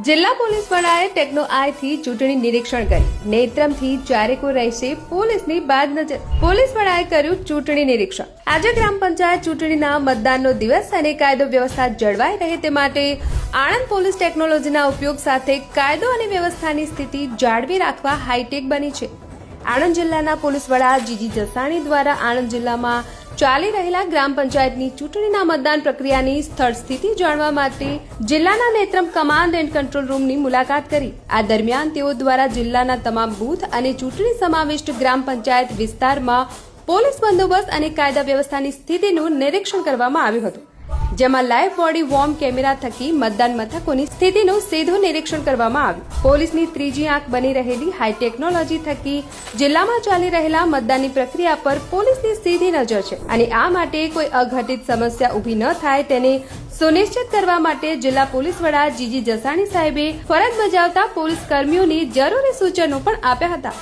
જિલ્લા પોલીસ વડાએ ટેકનો આઈથી ચૂંટણી નિરીક્ષણ કરી નેત્રમથી ચારેકો રહેશે પોલીસની બાદ નજર. પોલીસ વડાએ કર્યું ચૂંટણી નિરીક્ષણ. આજે ગ્રામ પંચાયત ચૂંટણીના મતદાનનો દિવસ અને કાયદો વ્યવસ્થા જળવાઈ રહે તે માટે આણંદ પોલીસ ટેકનોલોજીના ઉપયોગ સાથે કાયદો અને વ્યવસ્થાની સ્થિતિ જાળવી રાખવા હાઈટેક બની છે. આણંદ જિલ્લાના પોલીસ વડા જીજી જસાણી દ્વારા આણંદ જિલ્લામાં ચાલી રહેલા ગ્રામ પંચાયતની ચૂંટણીના મતદાન પ્રક્રિયાની સ્થળ સ્થિતિ જાણવા માટે જિલ્લાના નેત્રમ કમાન્ડ એન્ડ કંટ્રોલ રૂમની મુલાકાત કરી. આ દરમિયાન તેઓ દ્વારા જિલ્લાના તમામ બૂથ અને ચૂંટણી સમાવિષ્ટ ગ્રામ પંચાયત વિસ્તારમાં પોલીસ બંદોબસ્ત અને કાયદા વ્યવસ્થાની સ્થિતિનું નિરીક્ષણ કરવામાં આવ્યું હતું, જેમાં લાઈવ બોડી વોર્મ કેમેરા થકી મતદાન મથકોની સ્થિતિનું સીધું નિરીક્ષણ કરવામાં આવ્યું. પોલીસની ત્રીજી આંખ બની રહેલી હાઈ ટેકનોલોજી થકી જિલ્લામાં ચાલી રહેલા મતદાનની પ્રક્રિયા પર પોલીસની સીધી નજર છે અને આ માટે કોઈ અઘટિત સમસ્યા ઊભી ન થાય તેને સુનિશ્ચિત કરવા માટે જિલ્લા પોલીસ વડા જીજી જસાણી સાહેબે ફરજ બજાવતા પોલીસ કર્મીઓને જરૂરી સૂચનો પણ આપ્યા હતા.